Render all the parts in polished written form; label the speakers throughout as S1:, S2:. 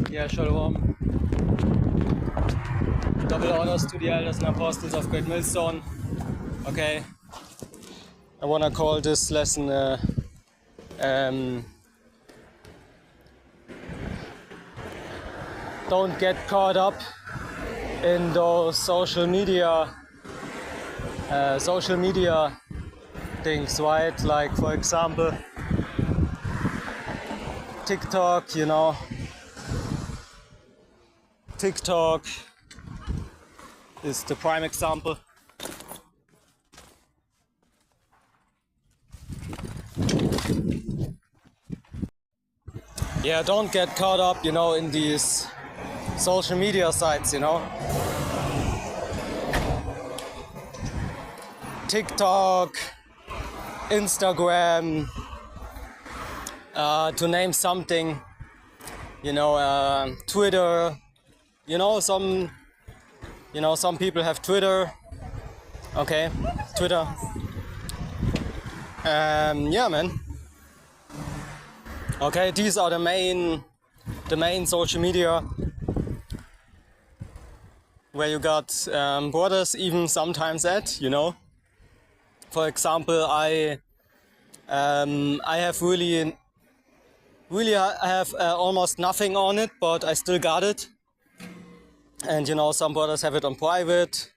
S1: Yeah, Shalom. Double honors to the elders and apostles of Great Millstone. Okay, I want to call this lesson don't get caught up in those social media things, right? Like, for example, TikTok, you know. TikTok is the prime example. Yeah, don't get caught up, you know, in these social media sites, you know. TikTok, Instagram, to name something, you know, Twitter. Some people have Twitter. Okay, Twitter. Yeah, man. Okay, these are the main social media where you got brothers even sometimes at, you know. For example, I have really I have almost nothing on it, but I still got it. And you know, some brothers have it on private,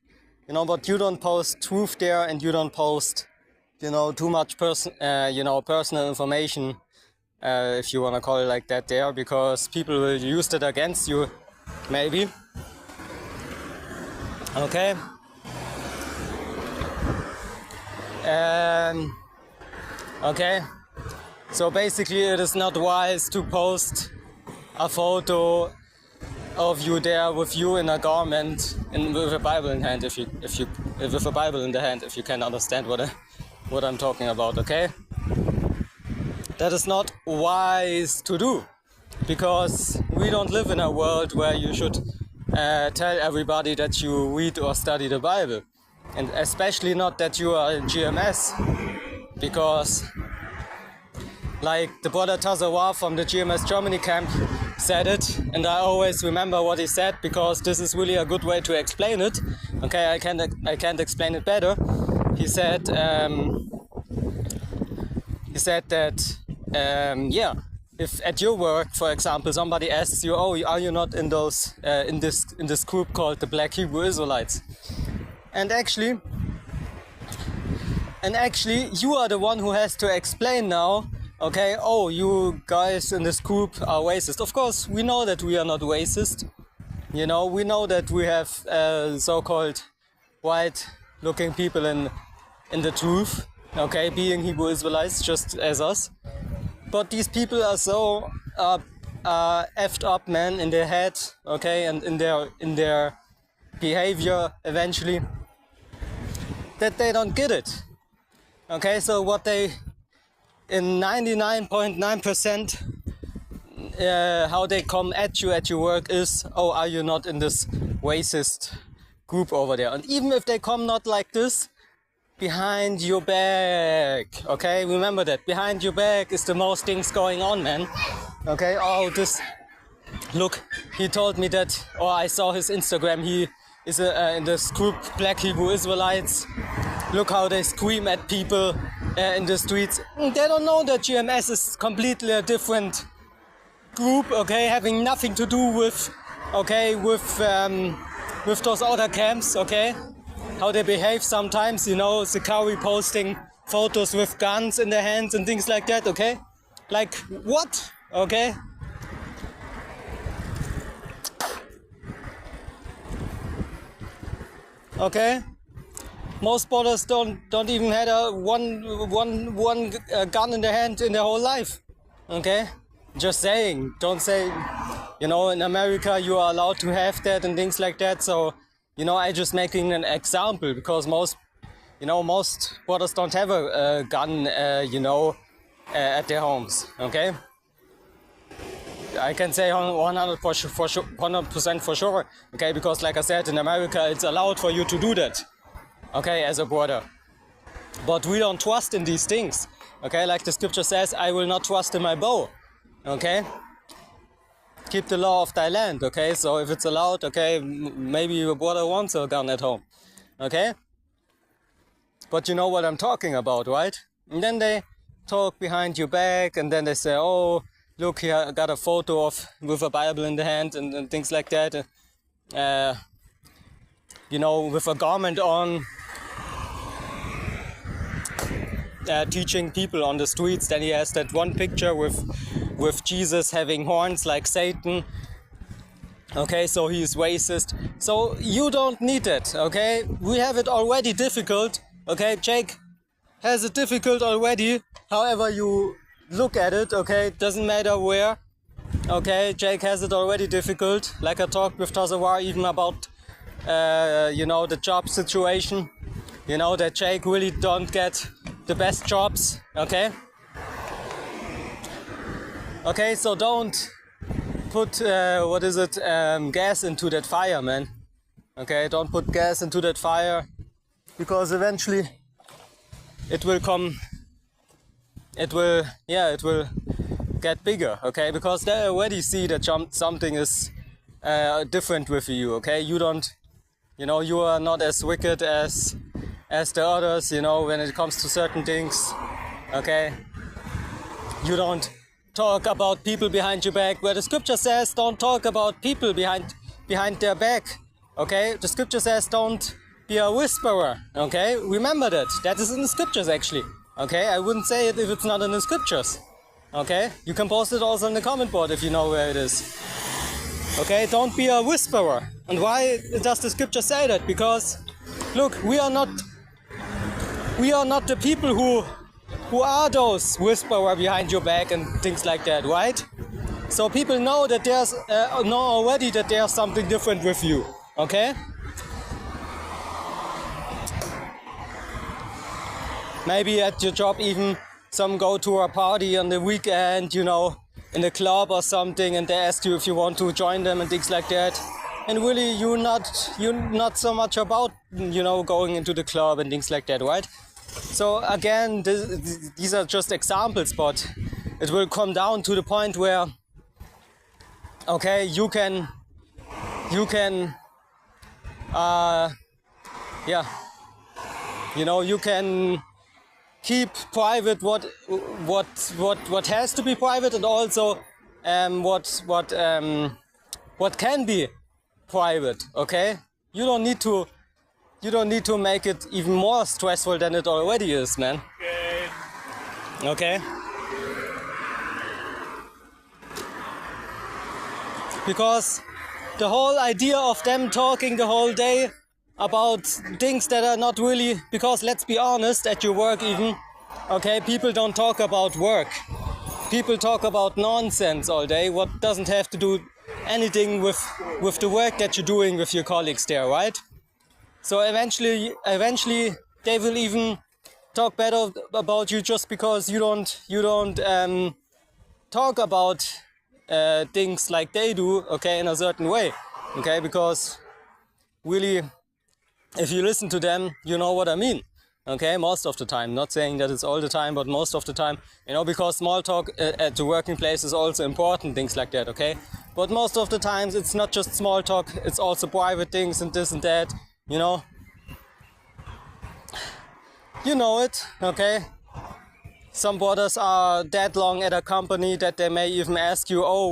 S1: you know, but you don't post truth there, and you don't post, you know, too much personal information, if you want to call it like that there, because people will use that against you, maybe. Okay. Okay. So basically, it is not wise to post a photo of you there with you in a garment and with a Bible in hand, if with a Bible in the hand, if you can understand what I'm talking about. Okay, that is not wise to do, because we don't live in a world where you should tell everybody that you read or study the Bible, and especially not that you are in GMS, because like the brother Tazawar from the GMS Germany camp said it, and I always remember what he said, because this is really a good way to explain it. Okay, I can't explain it better. He said that yeah, if at your work, for example, somebody asks you, oh, are you not in those in this group called the Black Hebrew Israelites? And actually you are the one who has to explain now. Okay, oh, you guys in this group are racist. Of course, we know that we are not racist. You know, we know that we have so-called white-looking people in the truth. Okay, being Hebrew Israelites, just as us. But these people are so effed up, man, in their head. Okay, and in their behavior eventually, that they don't get it. Okay, so what they in 99.9% how they come at you at your work is, oh, are you not in this racist group over there? And even if they come not like this, behind your back, okay, remember that, behind your back is the most things going on, man. Okay, oh, this, look, he told me that, or I saw his Instagram, he is in this group Black Hebrew Israelites. Look how they scream at people in the streets. They don't know that GMS is completely a different group, okay, having nothing to do with, okay, with those other camps, okay, how they behave sometimes, you know, Zikari posting photos with guns in their hands and things like that, okay, like, what, okay? Okay? Most brothers don't even have one gun in their hand in their whole life. Okay, just saying. Don't say, you know, in America you are allowed to have that and things like that. So, you know, I just making an example, because most brothers don't have a gun, you know, at their homes. Okay, I can say 100% for sure. Okay, because like I said, in America it's allowed for you to do that. Okay, as a brother. But we don't trust in these things. Okay, like the scripture says, I will not trust in my bow. Okay? keep the law of thy land, okay? So if it's allowed, okay, maybe your brother wants a gun at home, okay? But you know what I'm talking about, right? And then they talk behind your back, and then they say, oh, look here, I got a photo of with a Bible in the hand and things like that. You know, with a garment on, teaching people on the streets. Then he has that one picture with Jesus having horns like Satan. Okay, so he is racist. So you don't need it, okay? We have it already difficult, okay? Jake has it difficult already, however you look at it, okay? It doesn't matter where, okay? Jake has it already difficult. Like I talked with Tazawar even about, you know, the job situation. You know, that Jake really don't get the best jobs, okay? Okay, so don't put, gas into that fire, man. Okay, don't put gas into that fire, because eventually it will get bigger, okay? Because they already see that something is different with you, okay? You are not as wicked as the others, you know, when it comes to certain things, okay? You don't talk about people behind your back, where the scripture says don't talk about people behind their back, okay? The scripture says don't be a whisperer, okay? Remember that. That is in the scriptures, actually, okay? I wouldn't say it if it's not in the scriptures, okay? You can post it also on the comment board if you know where it is, okay? Don't be a whisperer. And why does the scripture say that? Because, look, we are not the people who are those whisperer behind your back and things like that, right? So people know that know already that there's something different with you, okay? Maybe at your job even some go to a party on the weekend, you know, in a club or something, and they ask you if you want to join them and things like that. And really you're not so much about, you know, going into the club and things like that, right? So again, these are just examples, but it will come down to the point where, okay, you can keep private what has to be private, and also what can be private, okay? You don't need to make it even more stressful than it already is, man. Okay? Because the whole idea of them talking the whole day about things that are not really, because let's be honest, at your work even, okay, people don't talk about work. People talk about nonsense all day, what doesn't have to do anything with the work that you're doing with your colleagues there, right? So eventually they will even talk better about you just because you don't talk about things like they do, okay, in a certain way, okay? Because really, if you listen to them, you know what I mean, okay? Most of the time, not saying that it's all the time, but most of the time, you know, because small talk at the working place is also important, things like that, okay? But most of the times it's not just small talk, it's also private things and this and that. You know it, okay? Some brothers are that long at a company that they may even ask you, oh,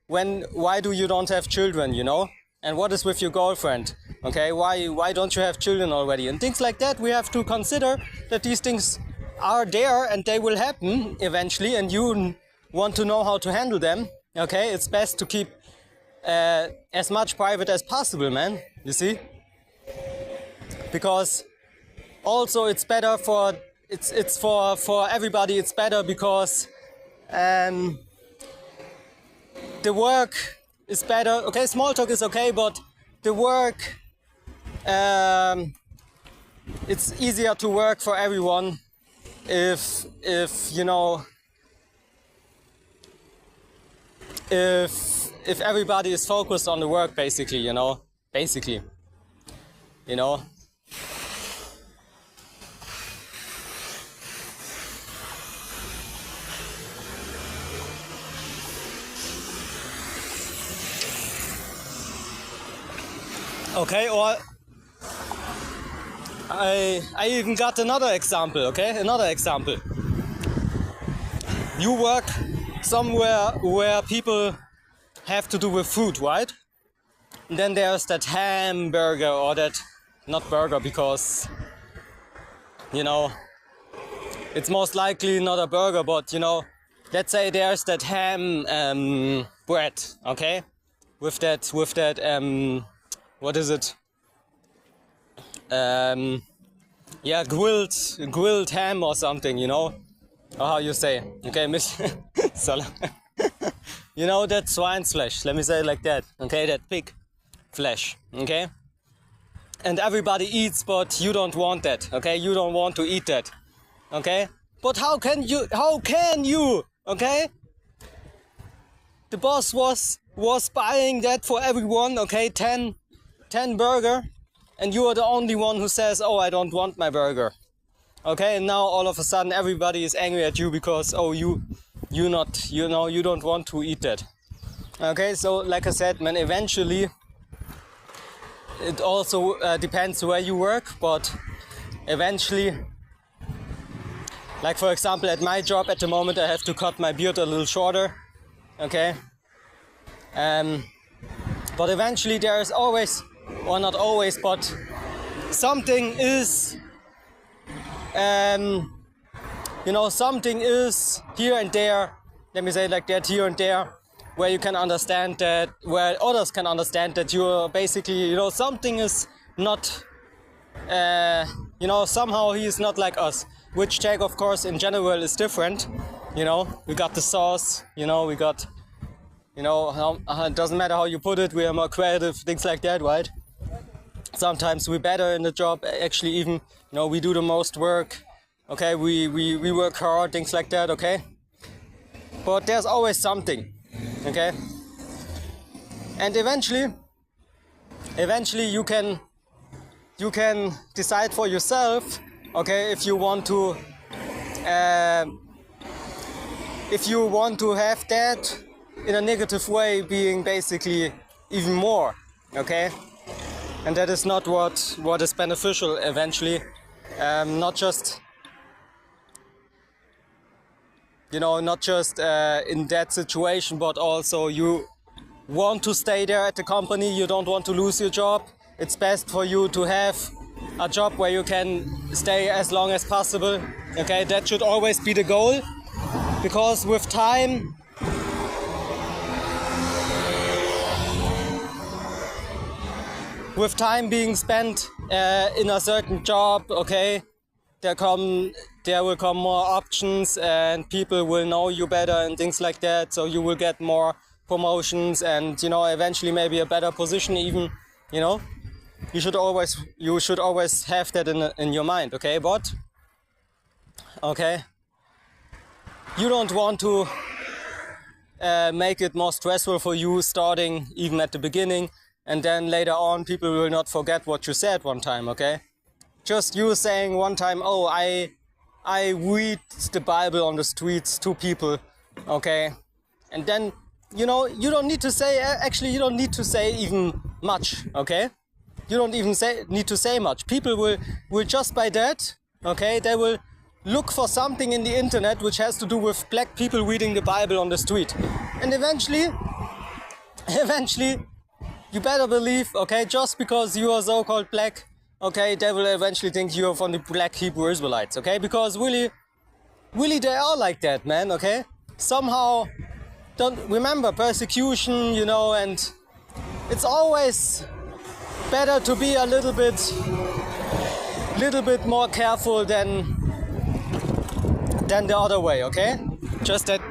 S1: why do you don't have children, you know? And what is with your girlfriend? Okay, why don't you have children already? And things like that, we have to consider that these things are there and they will happen eventually, and you want to know how to handle them, okay? It's best to keep as much private as possible, man, you see? Because also it's better for everybody. It's better because the work is better. Okay, small talk is okay, but the work, it's easier to work for everyone if you know, if everybody is focused on the work, basically, you know. Okay, or I even got another example, okay? Another example. You work somewhere where people have to do with food, right? And then there's that hamburger or that, not burger because, you know, it's most likely not a burger, but you know, let's say there's that ham bread, okay? With that, what is it? Yeah, grilled ham or something, you know? Or how you say, okay, Miss you know, that swine's flesh, let me say it like that, okay? That pig flesh, okay? And everybody eats, but you don't want that, okay? You don't want to eat that, okay? But how can you, okay? The boss was buying that for everyone, okay? 10 burger, and you are the only one who says, oh, I don't want my burger. Okay, and now all of a sudden everybody is angry at you because, oh, you don't want to eat that. Okay, so like I said, man, eventually it also depends where you work, but eventually, like for example at my job at the moment, I have to cut my beard a little shorter, okay? But eventually there is always, or not always, but something is, you know, something is here and there, let me say it like that, here and there, where you can understand that, where others can understand that you're basically, you know, something is not, you know, somehow he is not like us. Which Jack, of course, in general is different, you know, we got the sauce, you know, we got, you know, it doesn't matter how you put it, we are more creative, things like that, right? Sometimes we're better in the job, actually even, you know, we do the most work, okay, we work hard, things like that, okay? But there's always something, okay? And eventually you can decide for yourself, okay, if you want to have that in a negative way being basically even more, okay? And that is not what is beneficial eventually. Not just, you know, not just in that situation, but also you want to stay there at the company, you don't want to lose your job. It's best for you to have a job where you can stay as long as possible. Okay, that should always be the goal, because with time, being spent in a certain job, okay, there will come more options and people will know you better and things like that, so you will get more promotions and, you know, eventually maybe a better position even, you know. You should always have that in your mind, okay? But okay, you don't want to make it more stressful for you starting even at the beginning, and then later on people will not forget what you said one time, okay? Just you saying one time, oh, I read the Bible on the streets to people, okay? And then, you know, you don't need to say, actually you don't need to say even much, okay? You don't even need to say much. People will just by that, okay, they will look for something in the internet which has to do with black people reading the Bible on the street. And eventually, you better believe, okay, just because you are so-called black, okay, they will eventually think you are from the black Hebrew Israelites, okay? Because really they are like that, man, okay? Somehow, don't remember persecution, you know, and it's always better to be a little bit more careful than the other way, okay? Just that,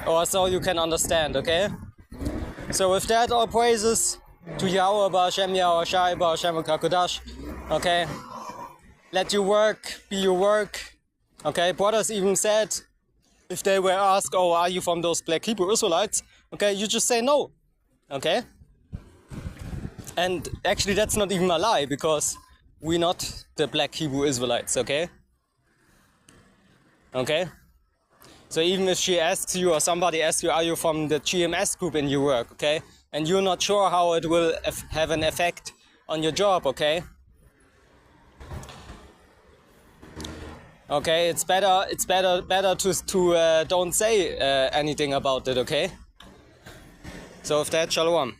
S1: or so you can understand, okay? So with that, all praises to Yahweh, Ba'Hashem, Yahweh Shai, Ba'Hashem, Kakodash, okay? Let your work be your work, okay? Brothers even said, if they were asked, oh, are you from those black Hebrew Israelites? Okay, you just say no, okay? And actually that's not even a lie, because we're not the black Hebrew Israelites, okay? Okay? So even if she asks you or somebody asks you, are you from the GMS group in your work, okay? And you're not sure how it will have an effect on your job, okay? Okay, it's better to don't say anything about it, okay? So with that, shalom.